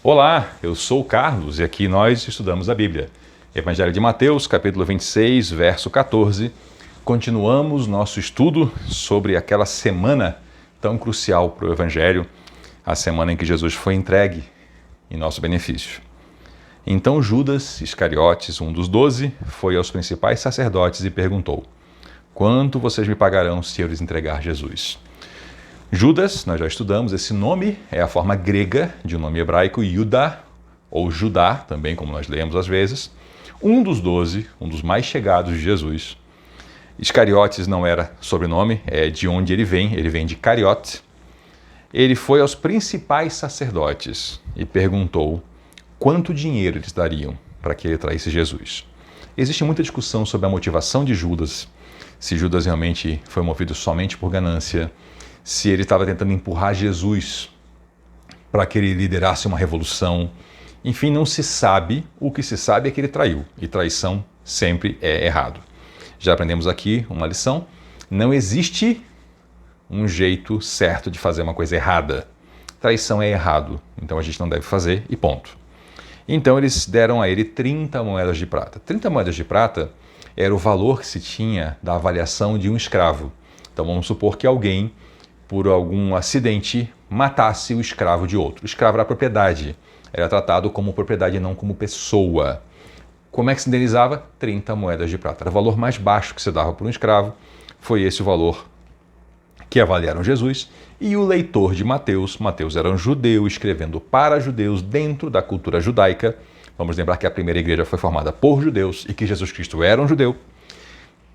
Olá, eu sou o Carlos e aqui nós estudamos a Bíblia. Evangelho de Mateus, capítulo 26, verso 14. Continuamos nosso estudo sobre aquela semana tão crucial para o Evangelho, a semana em que Jesus foi entregue em nosso benefício. Então Judas Iscariotes, um dos 12, foi aos principais sacerdotes e perguntou: quanto vocês me pagarão se eu lhes entregar Jesus? Judas, nós já estudamos, esse nome é a forma grega de um nome hebraico, Judá, ou Judá, também como nós lemos às vezes, um dos 12, um dos mais chegados de Jesus. Iscariotes não era sobrenome, é de onde ele vem de Cariote. Ele foi aos principais sacerdotes e perguntou quanto dinheiro eles dariam para que ele traísse Jesus. Existe muita discussão sobre a motivação de Judas, se Judas realmente foi movido somente por ganância, se ele estava tentando empurrar Jesus para que ele liderasse uma revolução. Enfim, não se sabe. O que se sabe é que ele traiu, e traição sempre é errado. Já aprendemos aqui uma lição: não existe um jeito certo de fazer uma coisa errada. Traição é errado, então a gente não deve fazer e ponto. Então eles deram a ele 30 moedas de prata. 30 moedas de prata era o valor que se tinha da avaliação de um escravo. Então vamos supor que alguém, por algum acidente, matasse o escravo de outro. O escravo era propriedade, era tratado como propriedade e não como pessoa. Como é que se indenizava? 30 moedas de prata. Era o valor mais baixo que se dava por um escravo. Foi esse o valor que avaliaram Jesus. E o leitor de Mateus era um judeu escrevendo para judeus dentro da cultura judaica. Vamos lembrar que a primeira igreja foi formada por judeus e que Jesus Cristo era um judeu.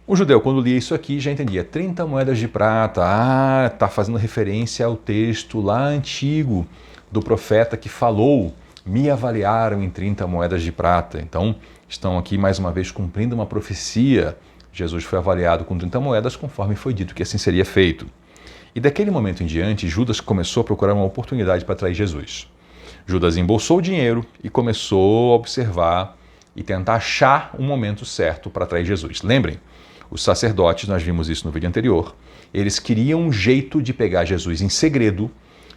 O judeu, quando lia isso aqui, já entendia 30 moedas de prata. Está fazendo referência ao texto lá antigo do profeta que falou: me avaliaram em 30 moedas de prata. Então, estão aqui mais uma vez cumprindo uma profecia. Jesus foi avaliado com 30 moedas, conforme foi dito que assim seria feito. E daquele momento em diante, Judas começou a procurar uma oportunidade para trair Jesus. Judas embolsou o dinheiro e começou a observar e tentar achar um momento certo para trair Jesus. Lembrem, os sacerdotes, nós vimos isso no vídeo anterior, eles queriam um jeito de pegar Jesus em segredo,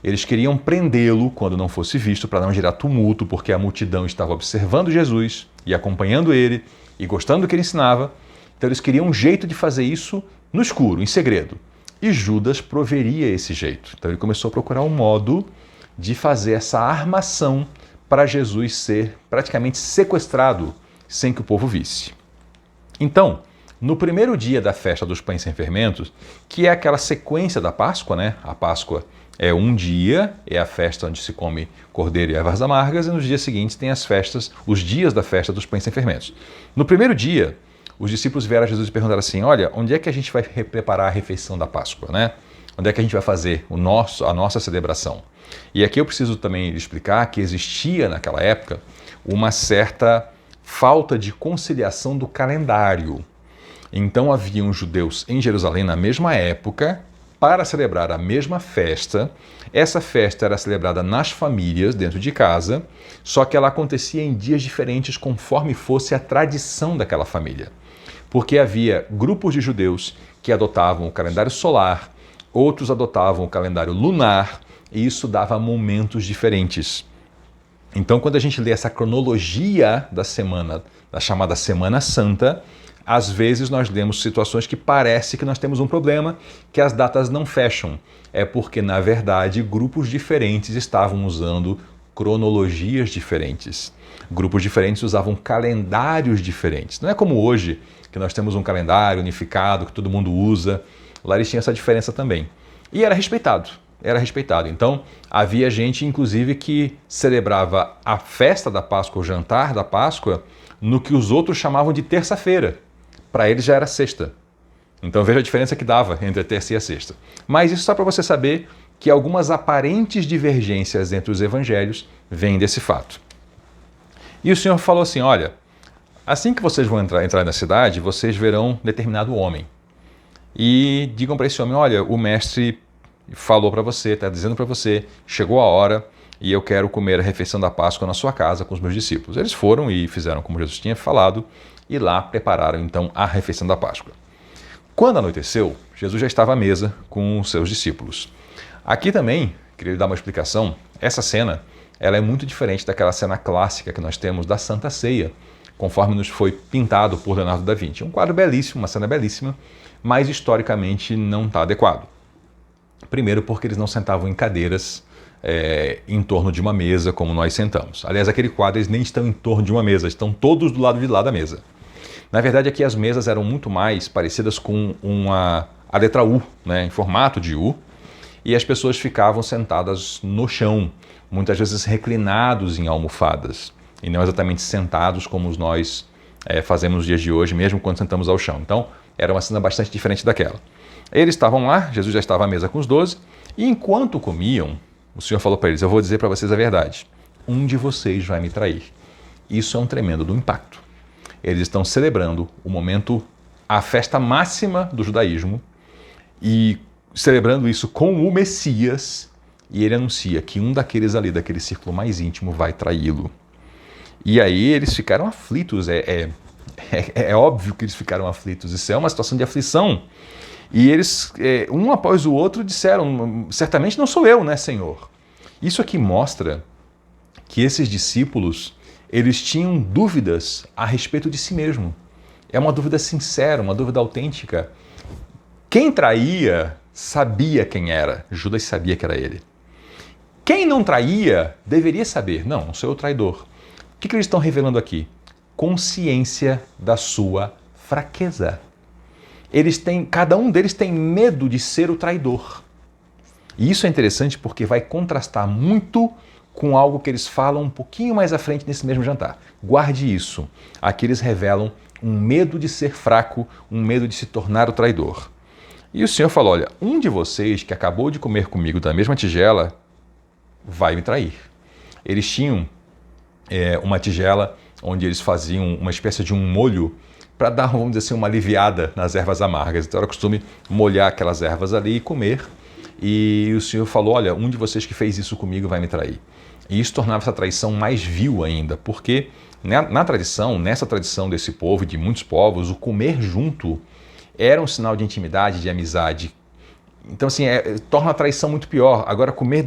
eles queriam prendê-lo quando não fosse visto, para não gerar tumulto, porque a multidão estava observando Jesus e acompanhando ele e gostando do que ele ensinava. Então eles queriam um jeito de fazer isso no escuro, em segredo. E Judas proveria esse jeito. Então ele começou a procurar um modo de fazer essa armação para Jesus ser praticamente sequestrado sem que o povo visse. Então, no primeiro dia da festa dos pães sem fermentos, que é aquela sequência da Páscoa, né? A Páscoa é um dia, é a festa onde se come cordeiro e ervas amargas, e nos dias seguintes tem as festas, os dias da festa dos pães sem fermentos. No primeiro dia, os discípulos vieram a Jesus e perguntaram assim: olha, onde é que a gente vai preparar a refeição da Páscoa, né? Onde é que a gente vai fazer a nossa celebração? E aqui eu preciso também explicar que existia naquela época uma certa falta de conciliação do calendário. Então haviam judeus em Jerusalém na mesma época para celebrar a mesma festa. Essa festa era celebrada nas famílias, dentro de casa, só que ela acontecia em dias diferentes conforme fosse a tradição daquela família. Porque havia grupos de judeus que adotavam o calendário solar, outros adotavam o calendário lunar, e isso dava momentos diferentes. Então, quando a gente lê essa cronologia da semana, da chamada Semana Santa, às vezes nós lemos situações que parece que nós temos um problema, que as datas não fecham. É porque, na verdade, grupos diferentes estavam usando cronologias diferentes. Grupos diferentes usavam calendários diferentes. Não é como hoje, que nós temos um calendário unificado, que todo mundo usa. Lá eles tinham essa diferença também. E era respeitado. Era respeitado. Então, havia gente, inclusive, que celebrava a festa da Páscoa, o jantar da Páscoa, no que os outros chamavam de terça-feira. Para eles já era sexta. Então, veja a diferença que dava entre a terça e a sexta. Mas isso só para você saber que algumas aparentes divergências entre os evangelhos vêm desse fato. E o Senhor falou assim: olha, assim que vocês vão entrar na cidade, vocês verão determinado homem. E digam para esse homem: olha, o mestre falou para você, está dizendo para você, chegou a hora e eu quero comer a refeição da Páscoa na sua casa com os meus discípulos. Eles foram e fizeram como Jesus tinha falado e lá prepararam então a refeição da Páscoa. Quando anoiteceu, Jesus já estava à mesa com os seus discípulos. Aqui também, queria dar uma explicação, essa cena ela é muito diferente daquela cena clássica que nós temos da Santa Ceia, conforme nos foi pintado por Leonardo da Vinci. Um quadro belíssimo, uma cena belíssima, mas historicamente não está adequado. Primeiro porque eles não sentavam em cadeiras em torno de uma mesa como nós sentamos. Aliás, aquele quadro eles nem estão em torno de uma mesa, estão todos do lado de lá da mesa. Na verdade, aqui as mesas eram muito mais parecidas com a letra U, né, em formato de U, e as pessoas ficavam sentadas no chão, muitas vezes reclinados em almofadas, e não exatamente sentados como nós fazemos nos dias de hoje, mesmo quando sentamos ao chão. Então, era uma cena bastante diferente daquela. Eles estavam lá, Jesus já estava à mesa com os 12, e enquanto comiam, o Senhor falou para eles: eu vou dizer para vocês a verdade, um de vocês vai me trair. Isso é um tremendo do impacto. Eles estão celebrando o momento, a festa máxima do judaísmo, e celebrando isso com o Messias, e ele anuncia que um daqueles ali, daquele círculo mais íntimo, vai traí-lo. E aí eles ficaram aflitos, é óbvio que eles ficaram aflitos, isso é uma situação de aflição. E eles, um após o outro, disseram: certamente não sou eu, né, Senhor? Isso aqui mostra que esses discípulos, eles tinham dúvidas a respeito de si mesmo. É uma dúvida sincera, uma dúvida autêntica. Quem traía sabia quem era. Judas sabia que era ele. Quem não traía deveria saber. Não sou eu o traidor. O que eles estão revelando aqui? Consciência da sua fraqueza. Cada um deles tem medo de ser o traidor. E isso é interessante porque vai contrastar muito com algo que eles falam um pouquinho mais à frente nesse mesmo jantar. Guarde isso. Aqui eles revelam um medo de ser fraco, um medo de se tornar o traidor. E o Senhor falou: olha, um de vocês que acabou de comer comigo da mesma tigela vai me trair. Eles tinham uma tigela onde eles faziam uma espécie de um molho para dar, vamos dizer assim, uma aliviada nas ervas amargas. Então era costume molhar aquelas ervas ali e comer. E o Senhor falou: olha, um de vocês que fez isso comigo vai me trair. E isso tornava essa traição mais vil ainda, porque nessa tradição desse povo e de muitos povos, o comer junto era um sinal de intimidade, de amizade. Então, assim, torna a traição muito pior. Agora, comer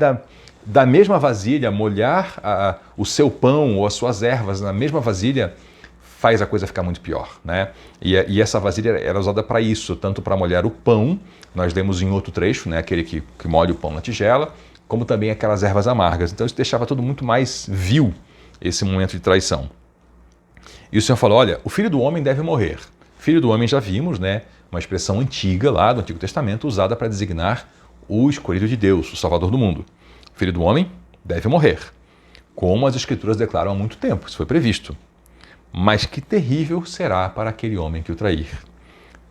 da mesma vasilha, molhar o seu pão ou as suas ervas na mesma vasilha, faz a coisa ficar muito pior, né? E essa vasilha era usada para isso, tanto para molhar o pão, nós lemos em outro trecho, né, aquele que molha o pão na tigela, como também aquelas ervas amargas. Então isso deixava tudo muito mais vil, esse momento de traição. E o Senhor falou: olha, o Filho do Homem deve morrer. Filho do Homem já vimos, né, uma expressão antiga lá do Antigo Testamento, usada para designar o escolhido de Deus, o Salvador do mundo. Filho do Homem deve morrer, como as Escrituras declaram há muito tempo, isso foi previsto. Mas que terrível será para aquele homem que o trair.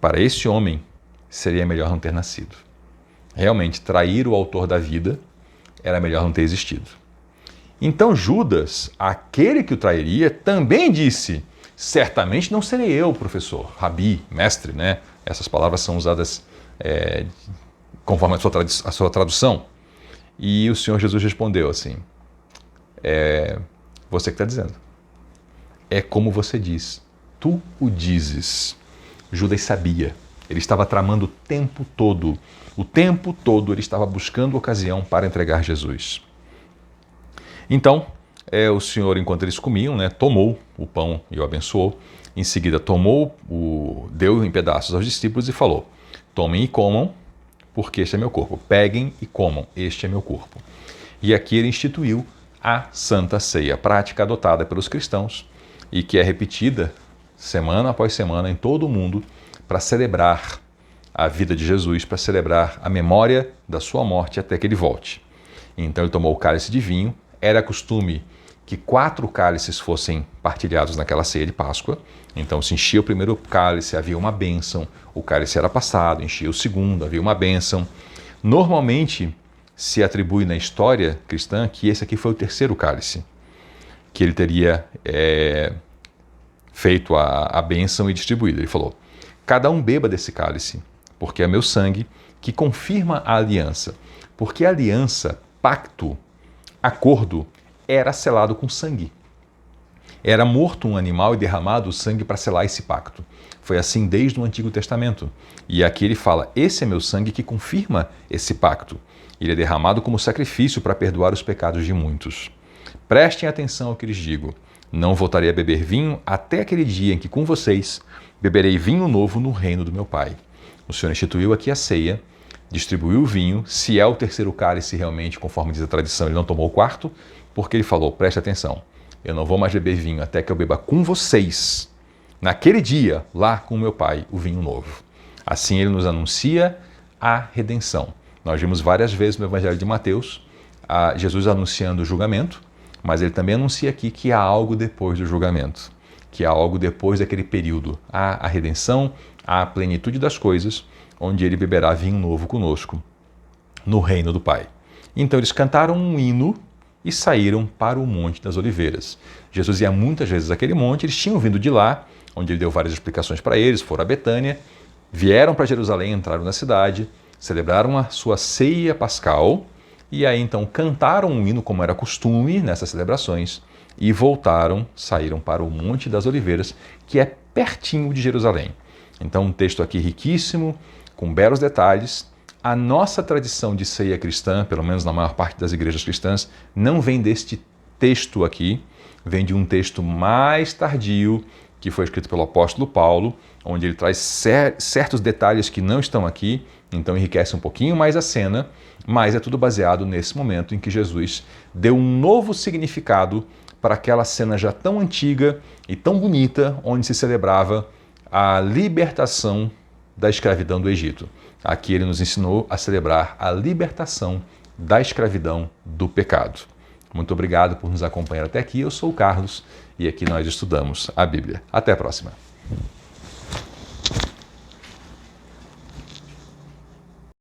Para esse homem, seria melhor não ter nascido. Realmente, trair o autor da vida era melhor não ter existido. Então Judas, aquele que o trairia, também disse: certamente não serei eu, professor, rabi, mestre, né? Essas palavras são usadas conforme a sua tradução. E o Senhor Jesus respondeu assim: você que está dizendo. É como você diz, tu o dizes. Judas sabia, ele estava tramando o tempo todo ele estava buscando ocasião para entregar Jesus. Então, o Senhor, enquanto eles comiam, né, tomou o pão e o abençoou, em seguida deu em pedaços aos discípulos e falou: tomem e comam, porque este é meu corpo. Peguem e comam, este é meu corpo. E aqui ele instituiu a Santa Ceia, prática adotada pelos cristãos, e que é repetida semana após semana em todo o mundo para celebrar a vida de Jesus, para celebrar a memória da sua morte até que ele volte. Então ele tomou o cálice de vinho. Era costume que 4 cálices fossem partilhados naquela ceia de Páscoa. Então se enchia o primeiro cálice, havia uma bênção, o cálice era passado, enchia o segundo, havia uma bênção. Normalmente se atribui na história cristã que esse aqui foi o terceiro cálice, que ele teria feito a bênção e distribuído. Ele falou: cada um beba desse cálice, porque é meu sangue que confirma a aliança. Porque a aliança, pacto, acordo, era selado com sangue. Era morto um animal e derramado o sangue para selar esse pacto. Foi assim desde o Antigo Testamento. E aqui ele fala: esse é meu sangue que confirma esse pacto. Ele é derramado como sacrifício para perdoar os pecados de muitos. Prestem atenção ao que lhes digo. Não voltarei a beber vinho até aquele dia em que com vocês beberei vinho novo no reino do meu Pai. O Senhor instituiu aqui a ceia, distribuiu o vinho. Se é o terceiro cálice realmente, conforme diz a tradição, ele não tomou o quarto, porque ele falou, preste atenção, eu não vou mais beber vinho até que eu beba com vocês, naquele dia, lá com o meu Pai, o vinho novo. Assim ele nos anuncia a redenção. Nós vimos várias vezes no Evangelho de Mateus Jesus anunciando o julgamento, mas ele também anuncia aqui que há algo depois do julgamento, que há algo depois daquele período. Há a redenção, há a plenitude das coisas, onde ele beberá vinho novo conosco, no reino do Pai. Então eles cantaram um hino e saíram para o Monte das Oliveiras. Jesus ia muitas vezes àquele monte, eles tinham vindo de lá, onde ele deu várias explicações para eles, foram a Betânia, vieram para Jerusalém, entraram na cidade, celebraram a sua ceia pascal, e aí então cantaram um hino, como era costume nessas celebrações, e voltaram, saíram para o Monte das Oliveiras, que é pertinho de Jerusalém. Então um texto aqui riquíssimo, com belos detalhes. A nossa tradição de ceia cristã, pelo menos na maior parte das igrejas cristãs, não vem deste texto aqui, vem de um texto mais tardio, que foi escrito pelo apóstolo Paulo, onde ele traz certos detalhes que não estão aqui, então enriquece um pouquinho mais a cena, mas é tudo baseado nesse momento em que Jesus deu um novo significado para aquela cena já tão antiga e tão bonita, onde se celebrava a libertação da escravidão do Egito. Aqui ele nos ensinou a celebrar a libertação da escravidão do pecado. Muito obrigado por nos acompanhar até aqui. Eu sou o Carlos e aqui nós estudamos a Bíblia. Até a próxima.